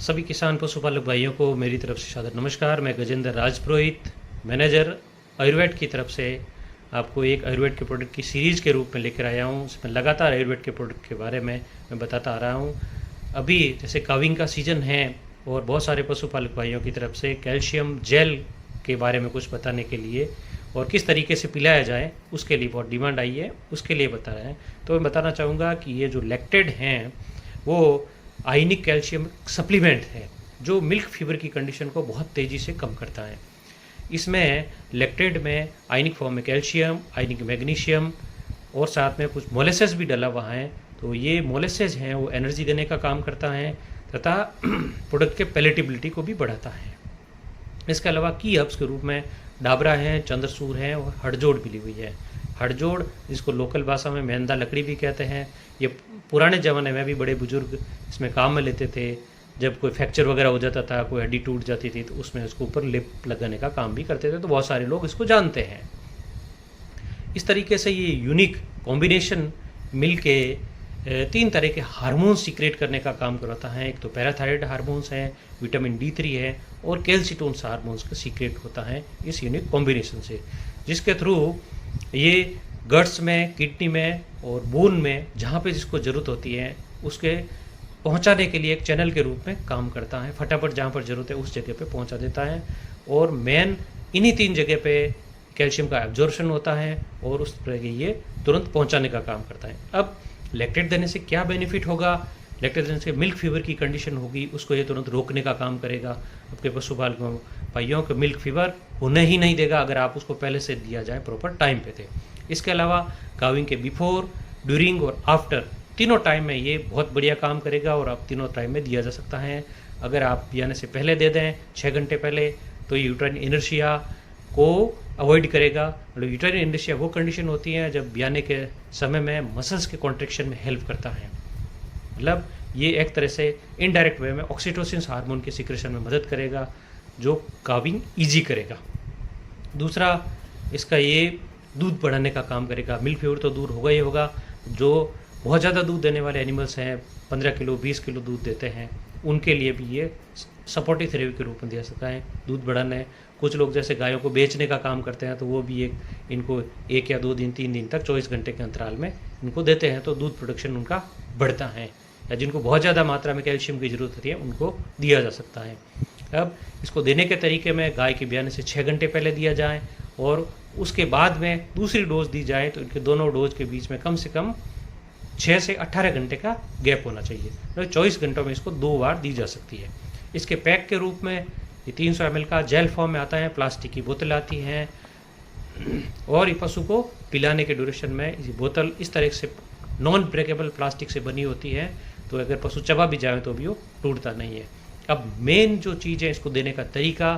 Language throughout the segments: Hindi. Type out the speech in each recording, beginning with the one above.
सभी किसान पशुपालक भाइयों को मेरी तरफ से सादर नमस्कार। मैं गजेंद्र राजपुरोहित, मैनेजर आयुर्वेद की तरफ से आपको एक आयुर्वेद के प्रोडक्ट की सीरीज़ के रूप में लेकर आया हूँ। उसमें लगातार आयुर्वेद के प्रोडक्ट के बारे में मैं बताता आ रहा हूँ। अभी जैसे काविंग का सीज़न है और बहुत सारे पशुपालक भाइयों की तरफ से कैल्शियम जेल के बारे में कुछ बताने के लिए और किस तरीके से पिलाया जाए उसके लिए बहुत डिमांड आई है, उसके लिए बता रहे हैं। तो मैं बताना चाहूँगा कि ये जो लैक्टेड हैं वो आयनिक कैल्शियम सप्लीमेंट है जो मिल्क फीवर की कंडीशन को बहुत तेज़ी से कम करता है। इसमें लैक्टेड में आयनिक फॉर्म में कैल्शियम, आयनिक मैग्नीशियम और साथ में कुछ मोलेसेस भी डला हुआ है। तो ये मोलेसेस हैं वो एनर्जी देने का काम करता है तथा प्रोडक्ट के पैलेटेबिलिटी को भी बढ़ाता है। इसके अलावा की हर्ब्स के रूप में डाबरा है, चंद्रसूर है और हड़जोड़ मिली हुई है। हड़जोड़ जिसको लोकल भाषा में मेहंदा लकड़ी भी कहते हैं, ये पुराने ज़माने में भी बड़े बुजुर्ग इसमें काम में लेते थे। जब कोई फ्रैक्चर वगैरह हो जाता था, कोई हड्डी टूट जाती थी, तो उसमें इसको ऊपर लेप लगाने का काम भी करते थे। तो बहुत सारे लोग इसको जानते हैं। इस तरीके से ये यूनिक कॉम्बिनेशन मिल के 3 तरह के हार्मोन्स सीक्रेट करने का काम करता है। एक तो पैराथायराइड हार्मोन्स है, विटामिन D3 है और कैल्सिटोन्स हार्मोन्स का सीक्रेट होता है इस यूनिक कॉम्बिनेशन से, जिसके थ्रू ये गट्स में, किडनी में और बोन में जहाँ पे जिसको ज़रूरत होती है उसके पहुँचाने के लिए एक चैनल के रूप में काम करता है। फटाफट जहाँ पर ज़रूरत है उस जगह पे पहुँचा देता है और मेन इन्हीं 3 जगह पे कैल्शियम का एब्जॉर्प्शन होता है और उस तरह ये तुरंत पहुँचाने का काम करता है। अब लैक्टेट देने से क्या बेनिफिट होगा? लैक्टेट देने से मिल्क फीवर की कंडीशन होगी, उसको ये तुरंत रोकने का काम करेगा। आपके पशुपालकों भाइयों को मिल्क फीवर होने ही नहीं देगा अगर आप उसको पहले से दिया जाए प्रॉपर टाइम पे थे। इसके अलावा काविंग के बिफोर, ड्यूरिंग और आफ्टर तीनों टाइम में ये बहुत बढ़िया काम करेगा और आप तीनों टाइम में दिया जा सकता है। अगर आप बियाने से पहले दे दें 6 घंटे पहले तो ये यूट्राइन इनर्शिया को अवॉइड करेगा। मतलब यूट्राइन इनर्शिया वो कंडीशन होती है जब बियाने के समय में मसल्स के कॉन्ट्रैक्शन में हेल्प करता है। मतलब ये एक तरह से इनडायरेक्ट वे में ऑक्सीटोसिन हार्मोन के सिक्रेशन में मदद करेगा जो काविंग ईजी करेगा। दूसरा इसका ये दूध बढ़ाने का काम करेगा। मिल्क फीवर तो दूर होगा ही होगा। जो बहुत ज़्यादा दूध देने वाले एनिमल्स हैं, 15 किलो 20 किलो दूध देते हैं, उनके लिए भी ये सपोर्टिव थेरेपी के रूप में दिया सकता है दूध बढ़ाने। कुछ लोग जैसे गायों को बेचने का काम करते हैं तो वो भी इनको 1 या 2 दिन 3 दिन तक 24 घंटे के अंतराल में इनको देते हैं तो दूध प्रोडक्शन उनका बढ़ता है। या जिनको बहुत ज़्यादा मात्रा में कैल्शियम की ज़रूरत होती है उनको दिया जा सकता है। अब इसको देने के तरीके में गाय के ब्याने से 6 घंटे पहले दिया जाए और उसके बाद में दूसरी डोज दी जाए तो इनके दोनों डोज के बीच में कम से कम 6 से 18 घंटे का गैप होना चाहिए। तो 24 घंटों में इसको 2 बार दी जा सकती है। इसके पैक के रूप में ये 300 ml का जेल फॉर्म में आता है, प्लास्टिक की बोतल आती है और ये पशु को पिलाने के ड्यूरेशन में ये बोतल इस तरह से नॉन ब्रेकेबल प्लास्टिक से बनी होती है तो अगर पशु चबा भी जाए तो भी वो टूटता नहीं है। अब मेन जो चीज़ है इसको देने का तरीका,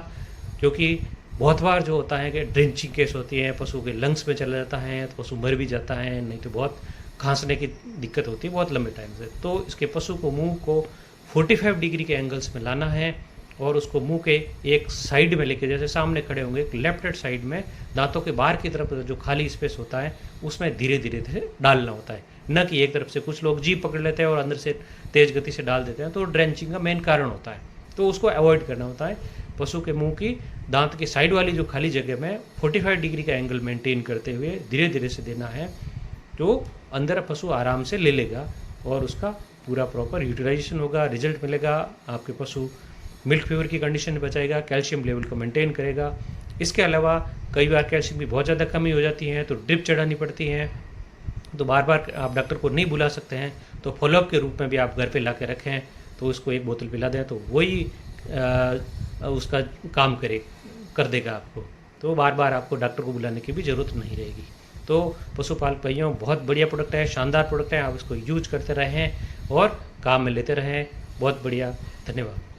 क्योंकि बहुत बार जो होता है कि ड्रेंचिंग केस होती है, पशु के लंग्स में चला जाता है तो पशु मर भी जाता है, नहीं तो बहुत खांसने की दिक्कत होती है बहुत लंबे टाइम से। तो इसके पशु को मुंह को 45 डिग्री के एंगल्स में लाना है और उसको मुंह के एक साइड में लेके, जैसे सामने खड़े होंगे, एक लेफ्ट हैंड साइड में दांतों के बाहर की तरफ जो खाली स्पेस होता है उसमें धीरे धीरे धीरे डालना होता है, न कि एक तरफ से। कुछ लोग जीभ पकड़ लेते हैं और अंदर से तेज गति से डाल देते हैं तो ड्रेंचिंग का मेन कारण होता है। तो उसको अवॉइड करना होता है। पशु के मुंह की दांत की साइड वाली जो खाली जगह में 45 डिग्री का एंगल मेंटेन करते हुए धीरे धीरे से देना है तो अंदर पशु आराम से ले लेगा और उसका पूरा प्रॉपर यूटिलाइजेशन होगा, रिजल्ट मिलेगा। आपके पशु मिल्क फीवर की कंडीशन में बचाएगा, कैल्शियम लेवल को मेंटेन करेगा। इसके अलावा कई बार कैल्शियम की बहुत ज़्यादा कमी हो जाती है तो ड्रिप चढ़ानी पड़ती है, तो बार बार आप डॉक्टर को नहीं बुला सकते हैं तो फॉलोअप के रूप में भी आप घर पे ला के रखें तो उसको 1 बोतल पिला दें तो वही उसका काम कर देगा आपको। तो बार बार आपको डॉक्टर को बुलाने की भी ज़रूरत नहीं रहेगी। तो पशुपालक भाइयों बहुत बढ़िया प्रोडक्ट है, शानदार प्रोडक्ट है। आप इसको यूज करते रहें और काम में लेते रहें। बहुत बढ़िया, धन्यवाद।